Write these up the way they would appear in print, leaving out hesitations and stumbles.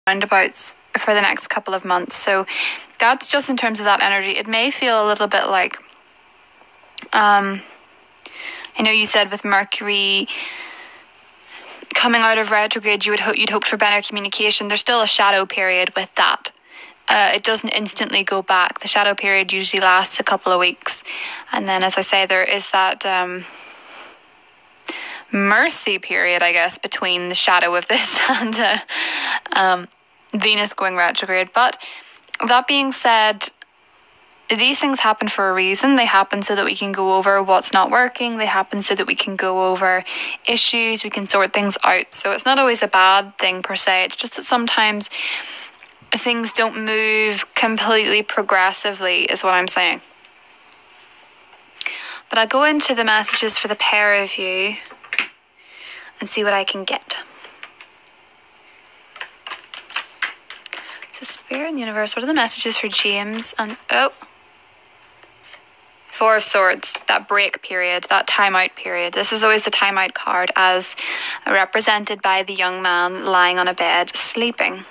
roundabouts for the next couple of months. So that's just in terms of that energy. It may feel a little bit like, I know you said with Mercury coming out of retrograde, you'd hoped for better communication. There's still a shadow period with that. It doesn't instantly go back. The shadow period usually lasts a couple of weeks. And then, as I say, there is that mercy period, I guess, between the shadow of this and Venus going retrograde. But that being said, these things happen for a reason. They happen so that we can go over what's not working. They happen so that we can go over issues. We can sort things out. So it's not always a bad thing per se. It's just that sometimes things don't move completely progressively, is what I'm saying. But I'll go into the messages for the pair of you and see what I can get. So Spirit and Universe, what are the messages for James? And Four of Swords, that break period, that timeout period. This is always the timeout card, as represented by the young man lying on a bed sleeping.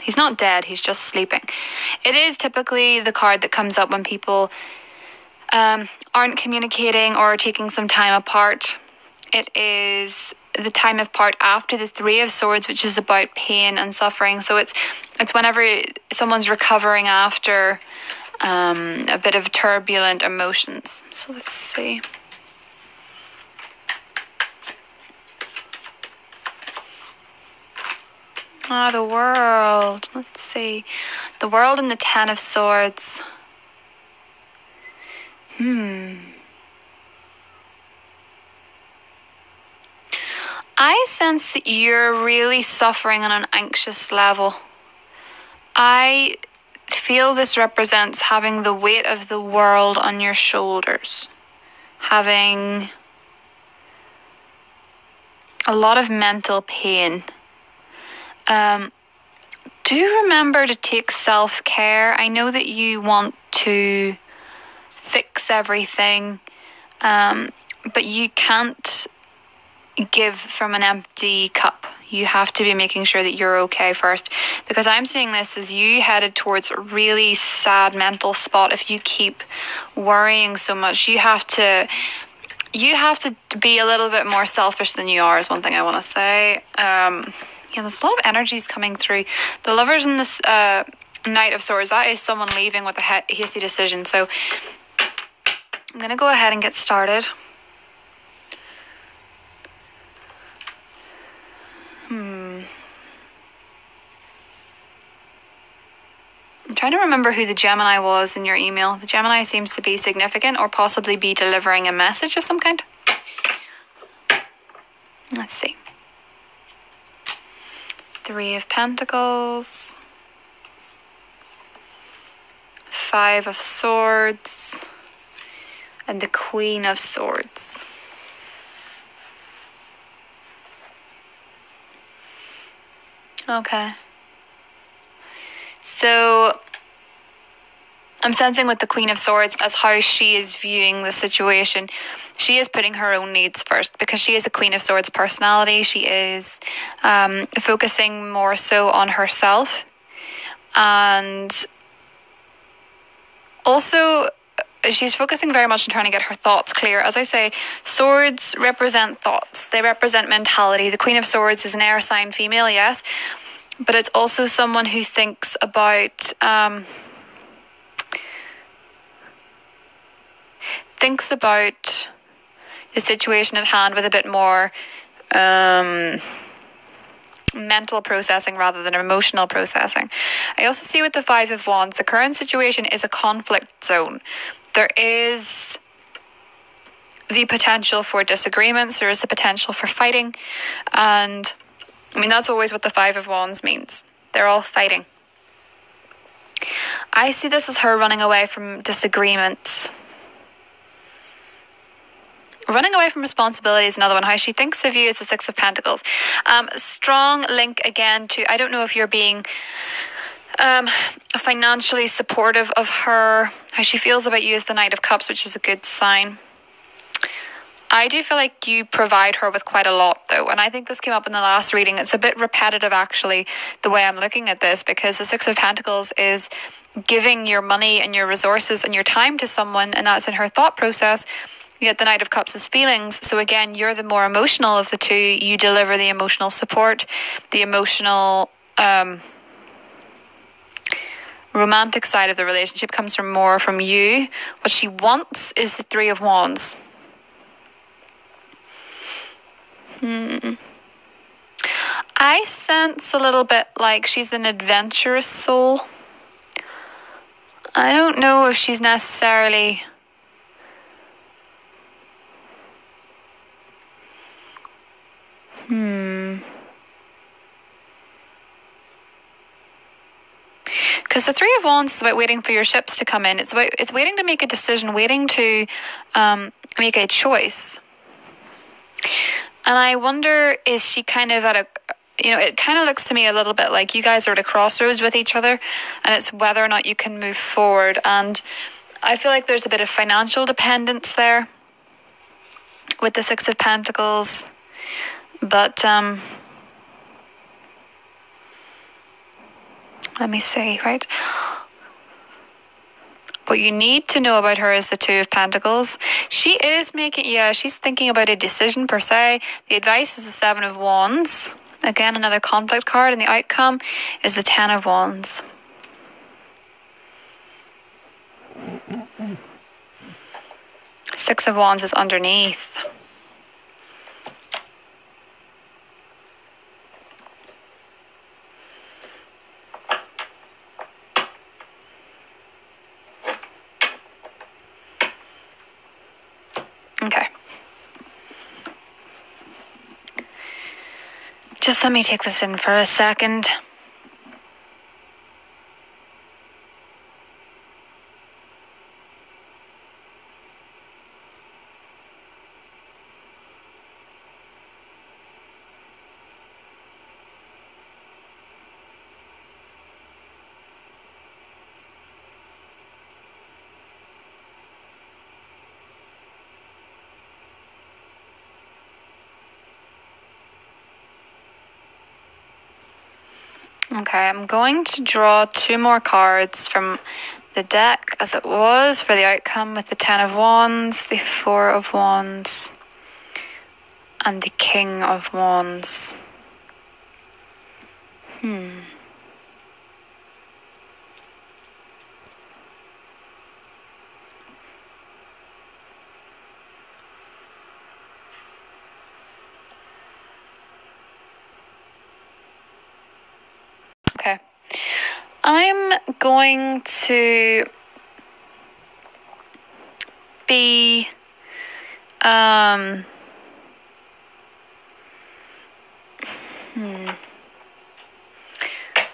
He's not dead, he's just sleeping. It is typically the card that comes up when people aren't communicating or taking some time apart. It is the time apart after the Three of Swords, which is about pain and suffering. So it's whenever someone's recovering after a bit of turbulent emotions. So let's see. The World. Let's see. The World and the Ten of Swords. I sense that you're really suffering on an anxious level. I feel this represents having the weight of the world on your shoulders. Having a lot of mental pain. Do remember to take self-care. I know that you want to fix everything, but you can't give from an empty cup. You have to be making sure that you're okay first, because I'm seeing this as you headed towards a really sad mental spot. If you keep worrying so much, you have to be a little bit more selfish than you are, is one thing I want to say. There's a lot of energies coming through. The Lovers in this Knight of Swords, that is someone leaving with a hasty decision. So I'm going to go ahead and get started. I'm trying to remember who the Gemini was in your email. The Gemini seems to be significant, or possibly be delivering a message of some kind. Let's see. Three of Pentacles. Five of Swords. And the Queen of Swords. Okay. So I'm sensing with the Queen of Swords as how she is viewing the situation. She is putting her own needs first, because she is a Queen of Swords personality. She is focusing more so on herself. And also, she's focusing very much on trying to get her thoughts clear. As I say, swords represent thoughts. They represent mentality. The Queen of Swords is an air sign female, yes. But it's also someone who thinks about the situation at hand with a bit more mental processing rather than emotional processing. I also see with the Five of Wands, the current situation is a conflict zone. There is the potential for disagreements. There is the potential for fighting. And I mean, that's always what the Five of Wands means. They're all fighting. I see this as her running away from disagreements. Running away from responsibility is another one. How she thinks of you is the Six of Pentacles. Strong link again to, I don't know if you're being financially supportive of her. How she feels about you is the Knight of Cups, which is a good sign. I do feel like you provide her with quite a lot, though. And I think this came up in the last reading. It's a bit repetitive, actually, the way I'm looking at this, because the Six of Pentacles is giving your money and your resources and your time to someone, and that's in her thought process. Yet the Knight of Cups is feelings. So again, you're the more emotional of the two. You deliver the emotional support, the emotional romantic side of the relationship comes from more from you. What she wants is the Three of Wands. I sense a little bit like she's an adventurous soul. I don't know if she's necessarily... Because the Three of Wands is about waiting for your ships to come in. It's waiting to make a decision, waiting to make a choice. And I wonder, is she kind of at a... it kind of looks to me a little bit like you guys are at a crossroads with each other, and it's whether or not you can move forward. And I feel like there's a bit of financial dependence there with the Six of Pentacles. But let me see, right? What you need to know about her is the Two of Pentacles. She is making, she's thinking about a decision per se. The advice is the Seven of Wands. Again, another conflict card, and the outcome is the Ten of Wands. Six of Wands is underneath. Okay. Just let me take this in for a second. Okay, I'm going to draw two more cards from the deck as it was for the outcome with the Ten of Wands, the Four of Wands, and the King of Wands. Okay. I'm going to be I'm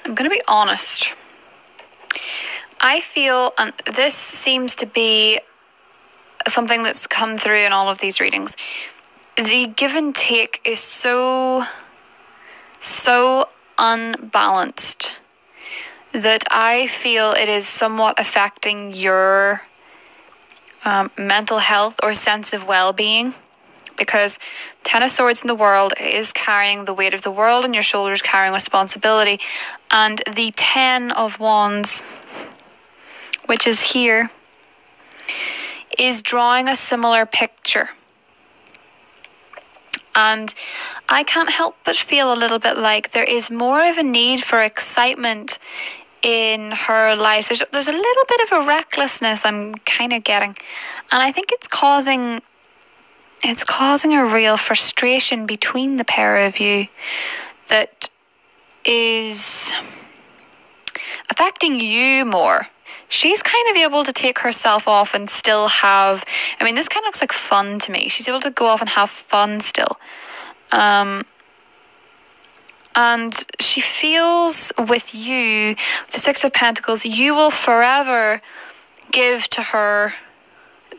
going to be honest. I feel, and this seems to be something that's come through in all of these readings, the give and take is so unbalanced that I feel it is somewhat affecting your mental health or sense of well-being, because Ten of Swords in the world is carrying the weight of the world on your shoulders, carrying responsibility, and the Ten of Wands, which is here, is drawing a similar picture. And I can't help but feel a little bit like there is more of a need for excitement in her life. There's a little bit of a recklessness I'm kind of getting. And I think it's causing a real frustration between the pair of you that is affecting you more. She's kind of able to take herself off and still have... I mean, this kind of looks like fun to me. She's able to go off and have fun still. And she feels with you, the Six of Pentacles, you will forever give to her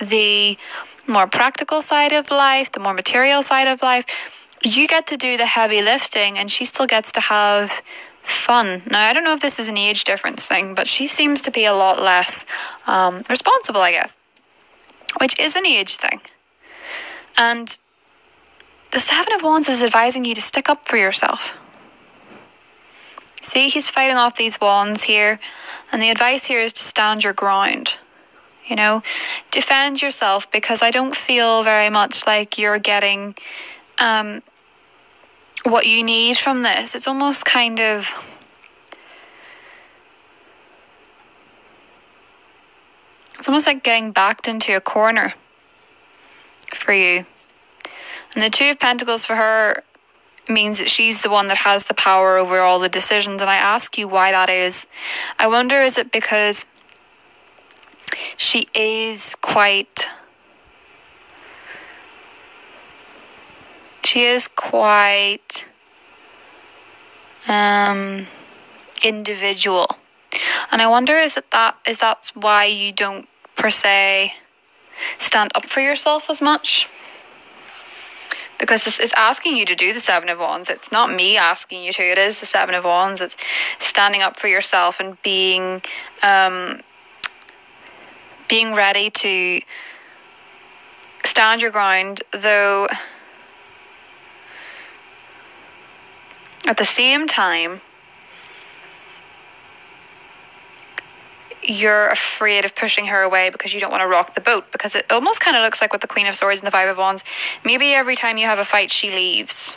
the more practical side of life, the more material side of life. You get to do the heavy lifting, and she still gets to have fun. Now, I don't know if this is an age difference thing, but she seems to be a lot less responsible, I guess, which is an age thing. And the Seven of Wands is advising you to stick up for yourself. See, he's fighting off these wands here, and the advice here is to stand your ground. You know, defend yourself, because I don't feel very much like you're getting what you need from this. It's almost kind of... It's almost like getting backed into a corner for you. And the Two of Pentacles for her means that she's the one that has the power over all the decisions. And I ask you why that is. I wonder, is it because she is quite individual? And I wonder, is that why you don't per se stand up for yourself as much? Because this is asking you to do the Seven of Wands. It's not me asking you to. It is the Seven of Wands. It's standing up for yourself and being ready to stand your ground, though at the same time you're afraid of pushing her away because you don't want to rock the boat, because it almost kind of looks like with the Queen of Swords and the Five of Wands, maybe every time you have a fight she leaves.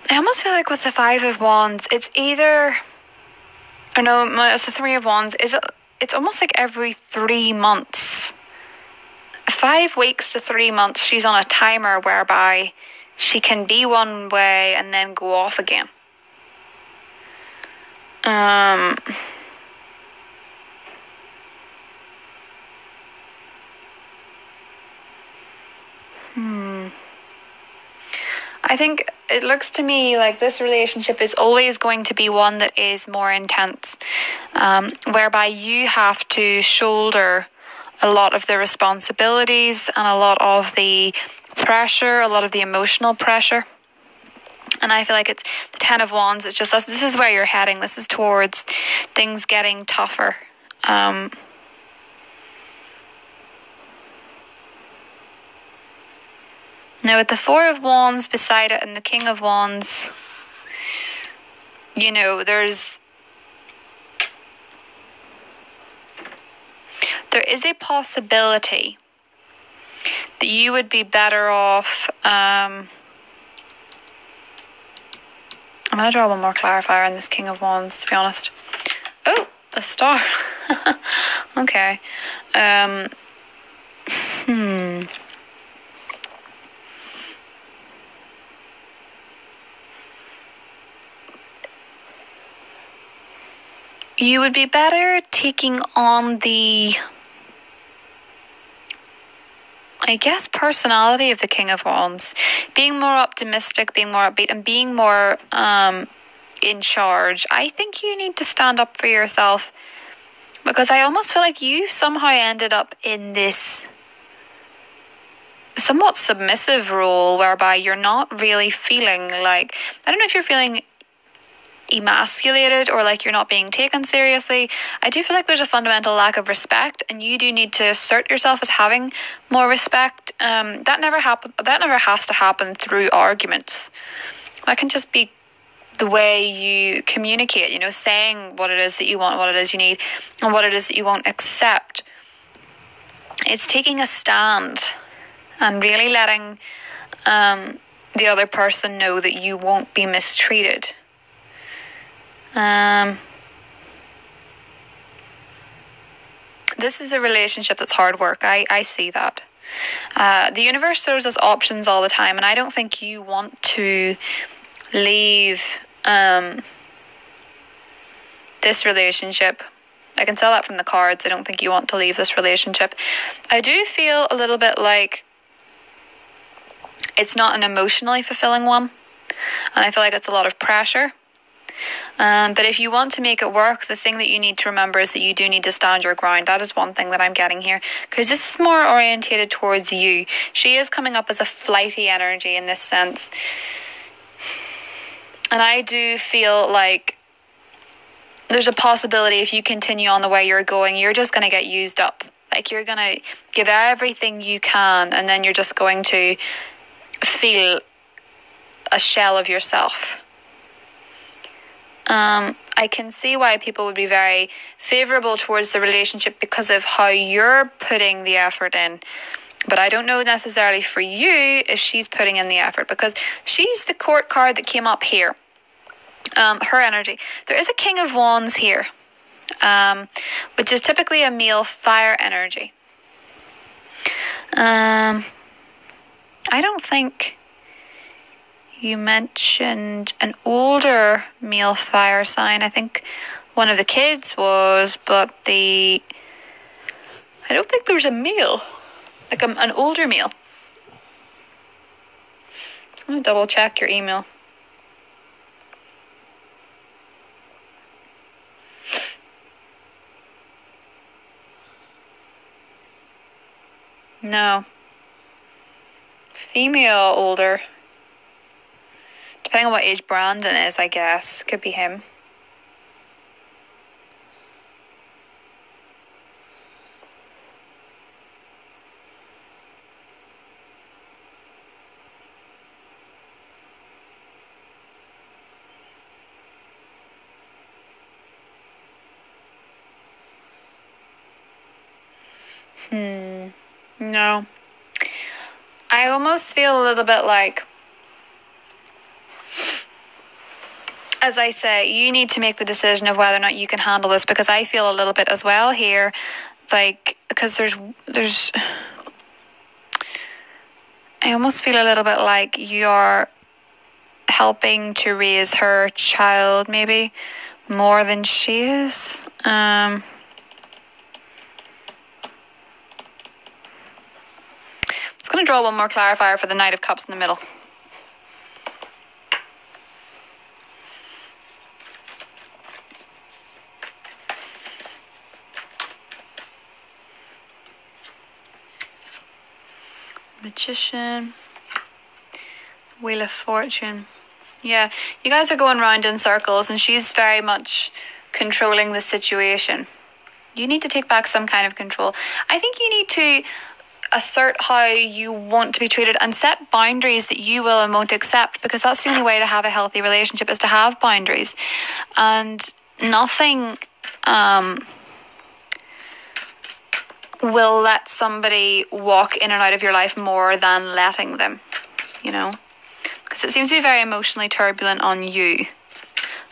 I almost feel like with the Five of Wands, it's either, or no, it's the Three of Wands. It's almost like every 3 months, 5 weeks to 3 months, she's on a timer whereby she can be one way and then go off again. I think it looks to me like this relationship is always going to be one that is more intense, whereby you have to shoulder a lot of the responsibilities and a lot of the pressure, a lot of the emotional pressure. And I feel like it's the Ten of Wands. It's just this is where you're heading. This is towards things getting tougher. Now, with the Four of Wands beside it and the King of Wands, you know, there is a possibility that you would be better off. I'm going to draw one more clarifier on this King of Wands, to be honest. Oh, a star. Okay. You would be better taking on the, I guess, personality of the King of Wands. Being more optimistic, being more upbeat, and being more in charge. I think you need to stand up for yourself, because I almost feel like you somehow ended up in this somewhat submissive role whereby you're not really feeling like, I don't know if you're feeling emasculated or like you're not being taken seriously. I do feel like there's a fundamental lack of respect, and you do need to assert yourself as having more respect. That never has to happen through arguments. That can just be the way you communicate, you know, saying what it is that you want, what it is you need, and what it is that you won't accept. It's taking a stand and really letting the other person know that you won't be mistreated. This is a relationship that's hard work. I see that. The universe throws us options all the time, and I don't think you want to leave this relationship. I can tell that from the cards. I don't think you want to leave this relationship. I do feel a little bit like it's not an emotionally fulfilling one. And I feel like it's a lot of pressure. But if you want to make it work, the thing that you need to remember is that you do need to stand your ground. That is one thing that I'm getting here, because this is more orientated towards you. She is coming up as a flighty energy in this sense. And I do feel like there's a possibility if you continue on the way you're going, you're just going to get used up. Like, you're going to give everything you can, and then you're just going to feel a shell of yourself. I can see why people would be very favourable towards the relationship because of how you're putting the effort in. But I don't know necessarily for you if she's putting in the effort, because she's the court card that came up here. Her energy. There is a King of Wands here, which is typically a male fire energy. I don't think you mentioned an older male fire sign. I think one of the kids was, but I don't think there's a male, like an older male. I'm going to double check your email. No. Female, older. Depending on what age Brandon is, I guess. Could be him. No. I almost feel a little bit like, as I say, you need to make the decision of whether or not you can handle this, because I feel a little bit as well here, like, because there's I almost feel a little bit like you're helping to raise her child maybe more than she is. Just going to draw one more clarifier for the Knight of Cups in the middle. Magician. Wheel of Fortune. Yeah, you guys are going round in circles, and she's very much controlling the situation. You need to take back some kind of control. I think you need to assert how you want to be treated and set boundaries that you will and won't accept, because that's the only way to have a healthy relationship, is to have boundaries. And nothing will let somebody walk in and out of your life more than letting them, you know, because it seems to be very emotionally turbulent on you.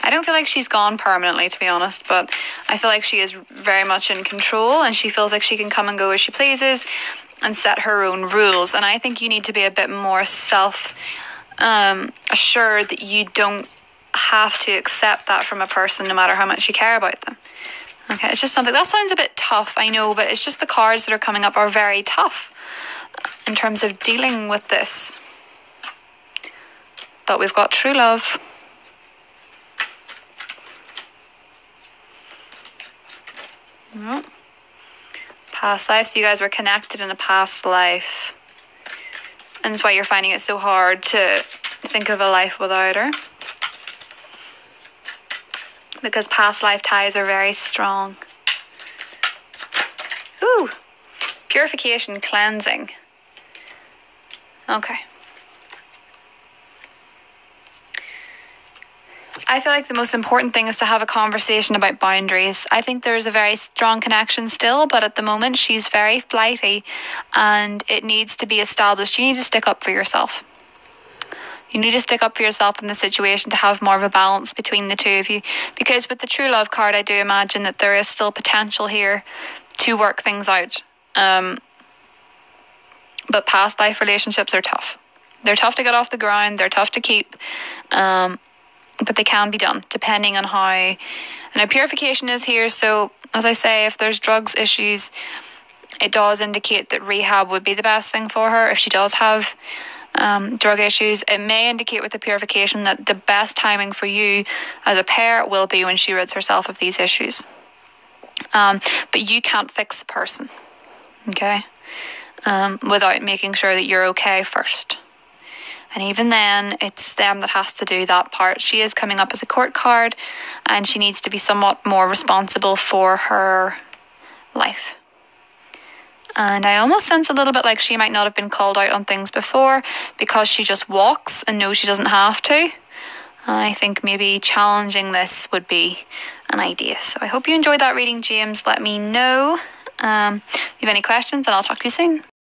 I don't feel like she's gone permanently, to be honest, but I feel like she is very much in control, and she feels like she can come and go as she pleases and set her own rules. And I think you need to be a bit more self-assured that you don't have to accept that from a person no matter how much you care about them. Okay, it's just something that sounds a bit tough, I know, but it's just the cards that are coming up are very tough in terms of dealing with this. But we've got true love. Oh. Past life, so you guys were connected in a past life, and that's why you're finding it so hard to think of a life without her, because past life ties are very strong. Ooh, purification, cleansing. Okay. I feel like the most important thing is to have a conversation about boundaries. I think there's a very strong connection still, but at the moment she's very flighty and it needs to be established. You need to stick up for yourself. You need to stick up for yourself in the situation to have more of a balance between the two of you. Because with the true love card, I do imagine that there is still potential here to work things out. But past life relationships are tough. They're tough to get off the ground. They're tough to keep. But they can be done depending on how. And now purification is here. So as I say, if there's drugs issues, it does indicate that rehab would be the best thing for her if she does have drug issues, it may indicate with the purification that the best timing for you as a pair will be when she rids herself of these issues. But you can't fix a person, okay, without making sure that you're okay first. And even then, it's them that has to do that part. She is coming up as a court card, and she needs to be somewhat more responsible for her life. And I almost sense a little bit like she might not have been called out on things before because she just walks and knows she doesn't have to. I think maybe challenging this would be an idea. So I hope you enjoyed that reading, James. Let me know if you have any questions, and I'll talk to you soon.